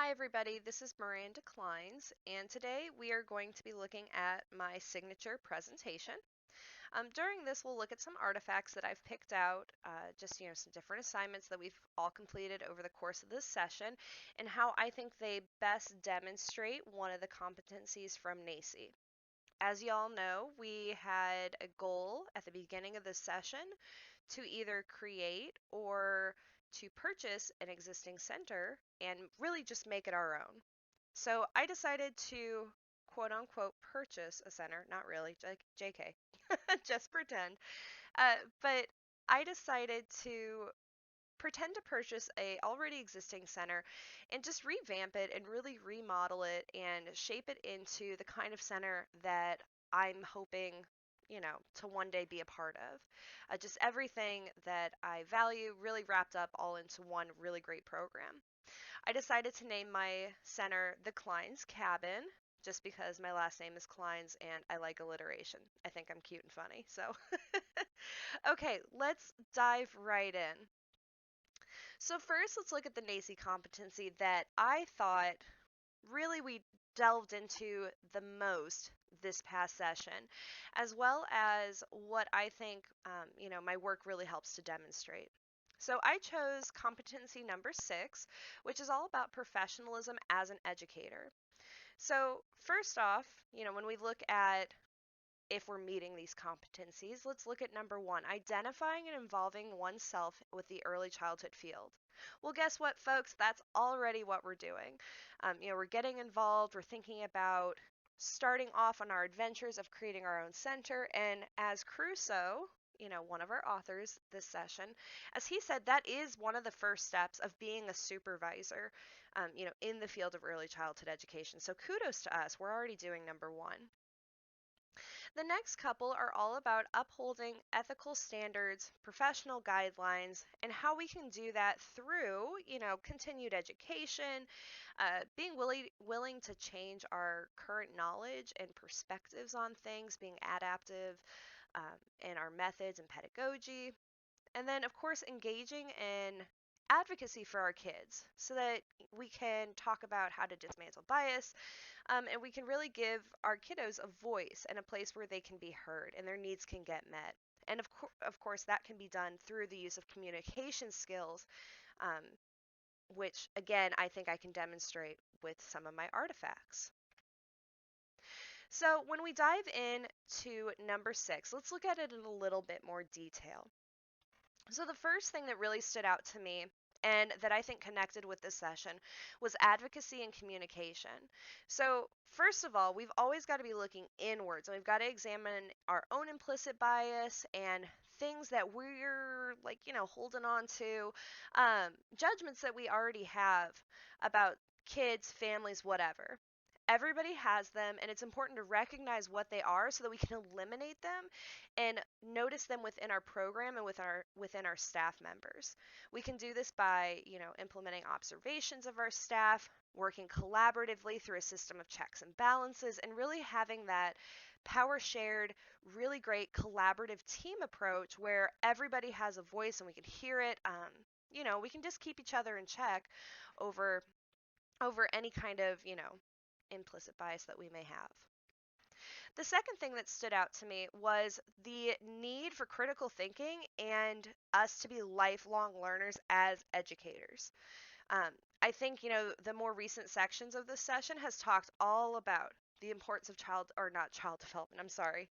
Hi everybody, this is Miranda Kleins, and today we are going to be looking at my signature presentation. During this, we'll look at some artifacts that I've picked out, some different assignments that we've all completed over the course of this session, and how I think they best demonstrate one of the competencies from NAEYC. As y'all know, we had a goal at the beginning of this session to either create or to purchase an existing center and really just make it our own. So I decided to quote unquote purchase a center, not really, JK, just pretend. But I decided to pretend to purchase a already existing center and just revamp it and really remodel it and shape it into the kind of center that I'm hoping, to one day be a part of. Just everything that I value really wrapped up all into one really great program. I decided to name my center the Klein's Cabin just because my last name is Klein's and I like alliteration. I think I'm cute and funny. So, okay, let's dive right in. So first, let's look at the NAEYC competency that I thought really we delved into the most this past session, as well as what I think, my work really helps to demonstrate. So I chose competency number 6, which is all about professionalism as an educator. So first off, when we look at if we're meeting these competencies, let's look at number 1, identifying and involving oneself with the early childhood field. Well, guess what, folks? That's already what we're doing. We're getting involved, we're thinking about starting off on our adventures of creating our own center, and as Crusoe, one of our authors this session, as he said, that is one of the first steps of being a supervisor, in the field of early childhood education. So kudos to us. We're already doing number 1. The next couple are all about upholding ethical standards, professional guidelines, and how we can do that through, continued education, willing to change our current knowledge and perspectives on things, being adaptive in our methods and pedagogy, and then, of course, engaging in advocacy for our kids so that we can talk about how to dismantle bias, and we can really give our kiddos a voice and a place where they can be heard and their needs can get met. And of course, that can be done through the use of communication skills, um, which again, I think I can demonstrate with some of my artifacts. So when we dive in to number 6, let's look at it in a little bit more detail. So the first thing that really stood out to me and that I think connected with this session was advocacy and communication. So, first of all, we've always got to be looking inwards and we've got to examine our own implicit bias and things that we're like, holding on to, judgments that we already have about kids, families, whatever. Everybody has them, and it's important to recognize what they are so that we can eliminate them and notice them within our program and within our staff members. We can do this by, implementing observations of our staff, working collaboratively through a system of checks and balances, and really having that power shared, really great collaborative team approach where everybody has a voice and we can hear it. We can just keep each other in check over any kind of, implicit bias that we may have. The second thing that stood out to me was the need for critical thinking and us to be lifelong learners as educators. Um, I think, the more recent sections of this session has talked all about the importance of not child development, I'm sorry,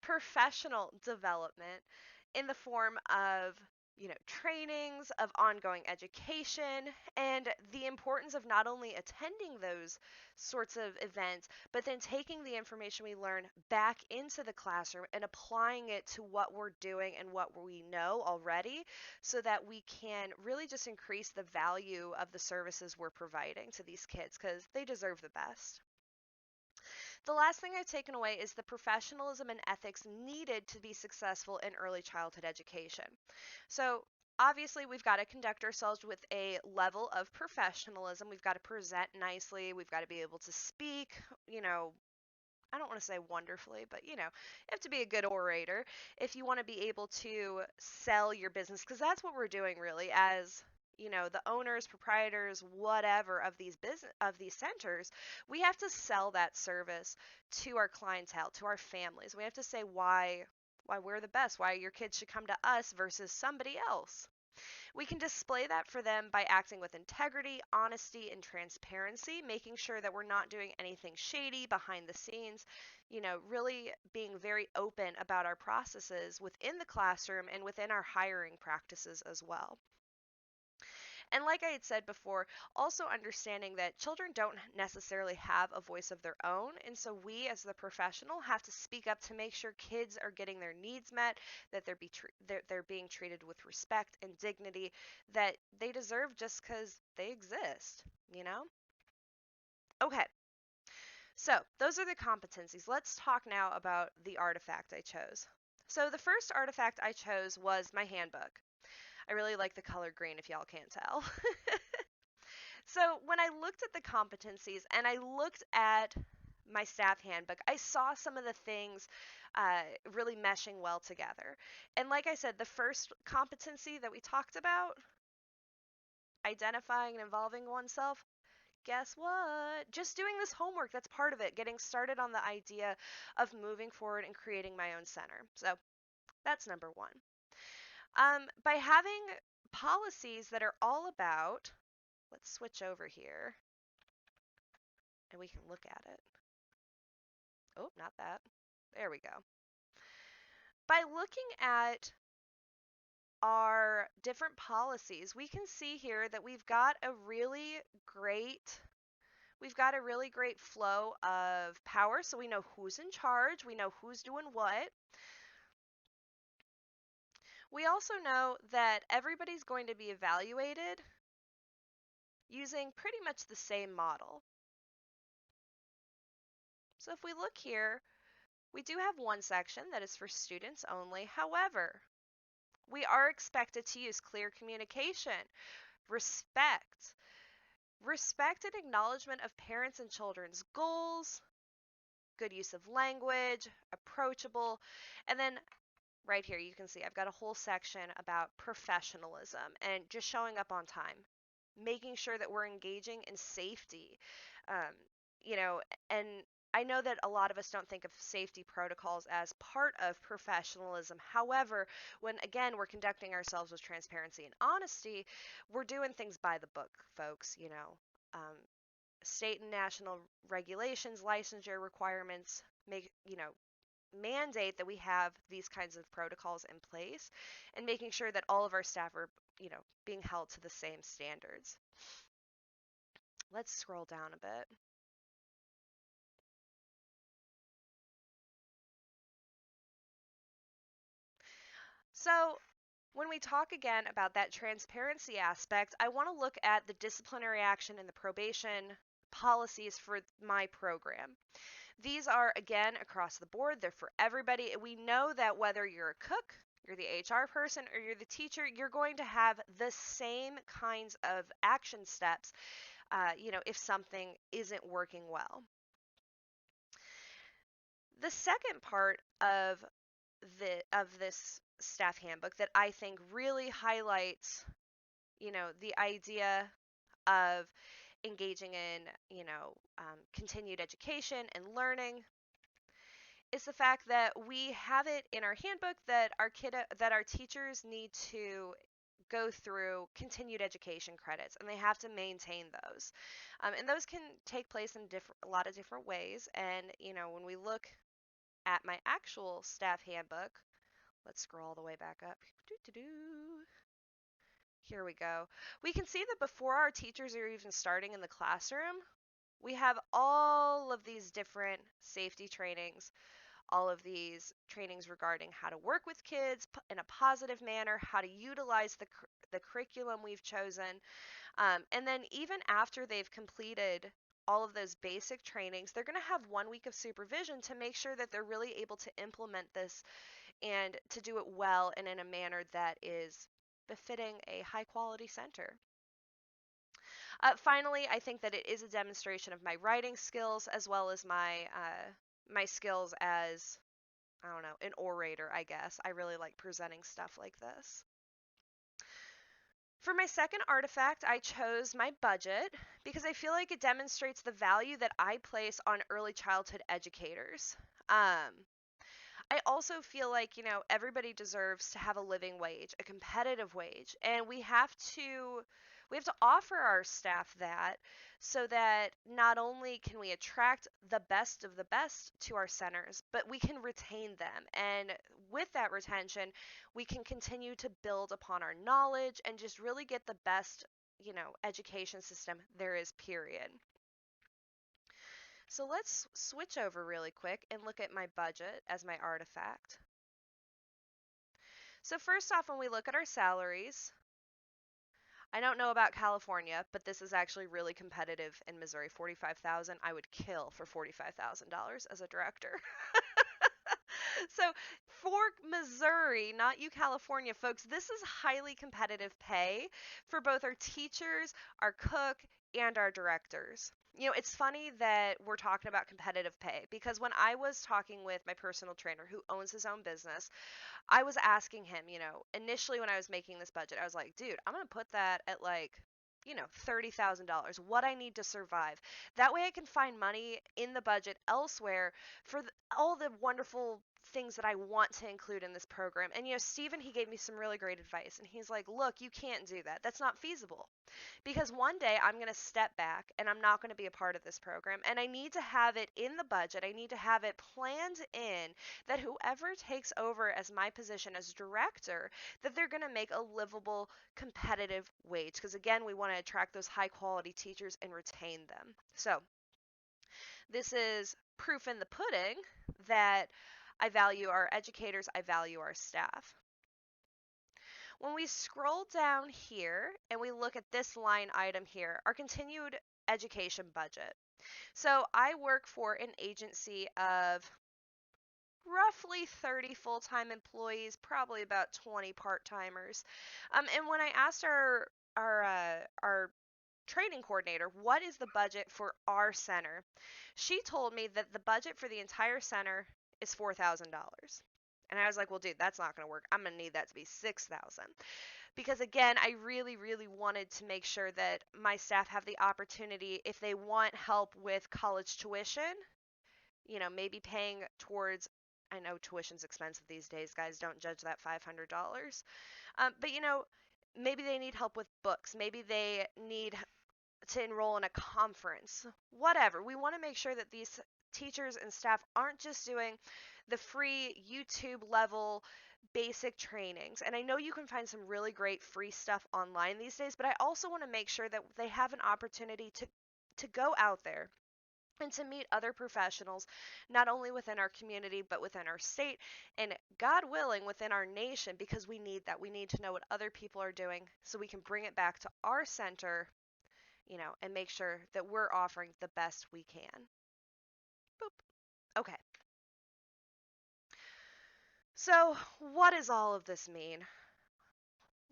professional development in the form of trainings, of ongoing education, and the importance of not only attending those sorts of events, but then taking the information we learn back into the classroom and applying it to what we're doing and what we know already so that we can really just increase the value of the services we're providing to these kids because they deserve the best. The last thing I've taken away is the professionalism and ethics needed to be successful in early childhood education. So, obviously, we've got to conduct ourselves with a level of professionalism. We've got to present nicely. We've got to be able to speak, I don't want to say wonderfully, but you have to be a good orator if you want to be able to sell your business because that's what we're doing really as the owners, proprietors, whatever of these centers, we have to sell that service to our clientele, to our families. We have to say why we're the best, why your kids should come to us versus somebody else. We can display that for them by acting with integrity, honesty, and transparency, making sure that we're not doing anything shady behind the scenes, really being very open about our processes within the classroom and within our hiring practices as well. And like I had said before, also understanding that children don't necessarily have a voice of their own. And so we, as the professional, have to speak up to make sure kids are getting their needs met, that they're being treated with respect and dignity that they deserve just because they exist, you know? Okay, so those are the competencies. Let's talk now about the artifact I chose. So the first artifact I chose was my handbook. I really like the color green, if y'all can't tell. So when I looked at the competencies and I looked at my staff handbook, I saw some of the things really meshing well together. And like I said, the first competency that we talked about, identifying and involving oneself, guess what? Just doing this homework, that's part of it, getting started on the idea of moving forward and creating my own center. So that's number one. By having policies that are all about, let's switch over here and we can look at it. Oh, not that. There we go. By looking at our different policies, we can see here that we've got a really great flow of power. So we know who's in charge, we know who's doing what. We also know that everybody's going to be evaluated using pretty much the same model. So if we look here, we do have one section that is for students only. However, we are expected to use clear communication, respect, and acknowledgement of parents and children's goals, good use of language, approachable, and then right here you can see I've got a whole section about professionalism and just showing up on time, making sure that we're engaging in safety, um, you know, and I know that a lot of us don't think of safety protocols as part of professionalism. However, when again we're conducting ourselves with transparency and honesty, we're doing things by the book, folks. Um, state and national regulations, licensure requirements mandate that we have these kinds of protocols in place, and making sure that all of our staff are being held to the same standards. Let's scroll down a bit. So when we talk again about that transparency aspect, I want to look at the disciplinary action and the probation policies for my program. These are, again, across the board. They're for everybody. We know that whether you're a cook, you're the HR person, or you're the teacher, you're going to have the same kinds of action steps, if something isn't working well. The second part of this staff handbook that I think really highlights, the idea of engaging in, continued education and learning is the fact that we have it in our handbook that our teachers need to go through continued education credits, and they have to maintain those. And those can take place in a lot of different ways. And when we look at my actual staff handbook, let's scroll all the way back up. Here we go. We can see that before our teachers are even starting in the classroom, we have all of these different safety trainings, all of these trainings regarding how to work with kids in a positive manner, how to utilize the curriculum we've chosen. And then even after they've completed all of those basic trainings, they're going to have 1 week of supervision to make sure that they're really able to implement this and to do it well and in a manner that is befitting a high quality center. Finally, I think that it is a demonstration of my writing skills as well as my skills as, I don't know, an orator, I guess. I really like presenting stuff like this. For my second artifact, I chose my budget because I feel like it demonstrates the value that I place on early childhood educators. I also feel like, everybody deserves to have a living wage, a competitive wage, and we have to offer our staff that so that not only can we attract the best of the best to our centers, but we can retain them. And with that retention, we can continue to build upon our knowledge and just really get the best, education system there is, period. So let's switch over really quick and look at my budget as my artifact. So first off, when we look at our salaries, I don't know about California, but this is actually really competitive in Missouri. 45,000, I would kill for $45,000 as a director. So for Missouri, not you California folks, this is highly competitive pay for both our teachers, our cook, and our directors. It's funny that we're talking about competitive pay because when I was talking with my personal trainer who owns his own business, I was asking him, initially when I was making this budget, I was like, dude, I'm going to put that at like, $30,000, what I need to survive. That way I can find money in the budget elsewhere for all the wonderful things that I want to include in this program. And, Stephen, he gave me some really great advice. And he's like, look, you can't do that. That's not feasible. Because one day I'm going to step back and I'm not going to be a part of this program. And I need to have it in the budget. I need to have it planned in that whoever takes over as my position as director, that they're going to make a livable, competitive wage. Because again, we want to attract those high quality teachers and retain them. So this is proof in the pudding that I value our educators, I value our staff. When we scroll down here and we look at this line item here, our continued education budget. So I work for an agency of roughly 30 full-time employees, probably about 20 part-timers. And when I asked our training coordinator, what is the budget for our center? She told me that the budget for the entire center is $4,000. And I was like, well, dude, that's not going to work. I'm going to need that to be 6,000. Because again, I really, really wanted to make sure that my staff have the opportunity, if they want help with college tuition, maybe paying towards, I know tuition's expensive these days, guys, don't judge that $500. But maybe they need help with books. Maybe they need to enroll in a conference, whatever. We want to make sure that these teachers and staff aren't just doing the free YouTube level basic trainings. And I know you can find some really great free stuff online these days, but I also want to make sure that they have an opportunity to go out there and to meet other professionals, not only within our community, but within our state, and God willing, within our nation, because we need that. We need to know what other people are doing so we can bring it back to our center, and make sure that we're offering the best we can. Boop. Okay. So, what does all of this mean?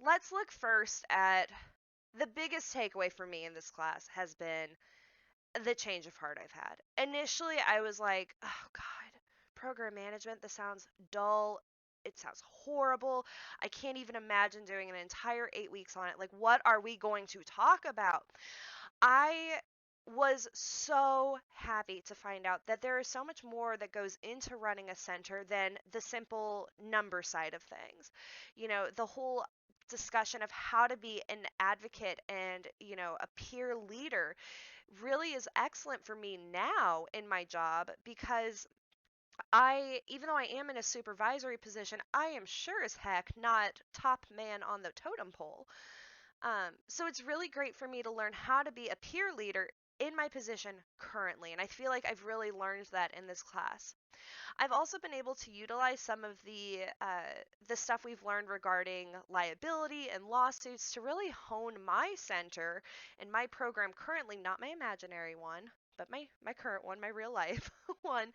Let's look first at the biggest takeaway for me in this class has been the change of heart I've had. Initially, I was like, oh God, program management, this sounds dull. It sounds horrible. I can't even imagine doing an entire 8 weeks on it. Like, what are we going to talk about? I was so happy to find out that there is so much more that goes into running a center than the simple number side of things. The whole discussion of how to be an advocate and, a peer leader really is excellent for me now in my job because even though I am in a supervisory position, I am sure as heck not top man on the totem pole. So it's really great for me to learn how to be a peer leader in my position currently, and I feel like I've really learned that in this class. I've also been able to utilize some of the stuff we've learned regarding liability and lawsuits to really hone my center and my program currently, not my imaginary one, but my current one, my real life one.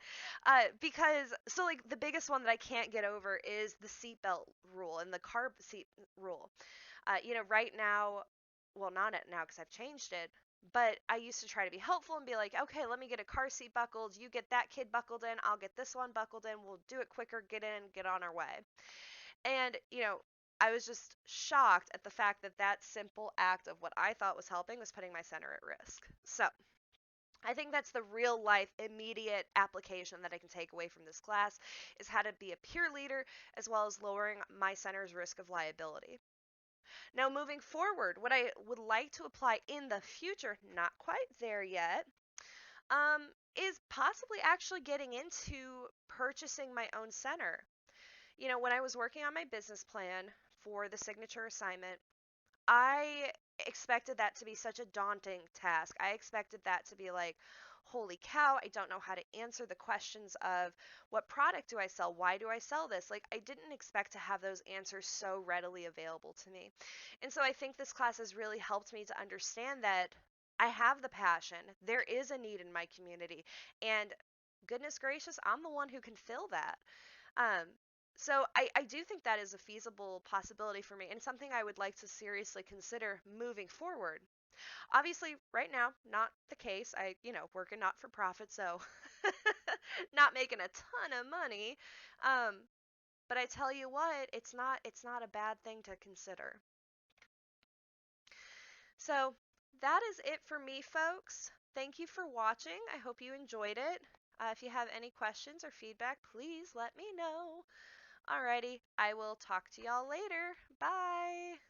Because so like the biggest one that I can't get over is the seatbelt rule and the carb seat rule. Right now, well, not it now because I've changed it, but I used to try to be helpful and be like, okay, let me get a car seat buckled. You get that kid buckled in. I'll get this one buckled in. We'll do it quicker, get in, get on our way. And, I was just shocked at the fact that that simple act of what I thought was helping was putting my center at risk. So I think that's the real life immediate application that I can take away from this class is how to be a peer leader as well as lowering my center's risk of liability. Now, moving forward, what I would like to apply in the future, not quite there yet, is possibly actually getting into purchasing my own center. When I was working on my business plan for the signature assignment, I expected that to be such a daunting task. I expected that to be like, holy cow, I don't know how to answer the questions of what product do I sell? Why do I sell this? Like, I didn't expect to have those answers so readily available to me. And so I think this class has really helped me to understand that I have the passion. There is a need in my community. And goodness gracious, I'm the one who can fill that. Um, so I do think that is a feasible possibility for me and something I would like to seriously consider moving forward. Obviously, right now, not the case. Work in not for profit, so not making a ton of money. Um, but I tell you what, it's not a bad thing to consider. So that is it for me, folks. Thank you for watching. I hope you enjoyed it. If you have any questions or feedback, please let me know. Alrighty, I will talk to y'all later. Bye!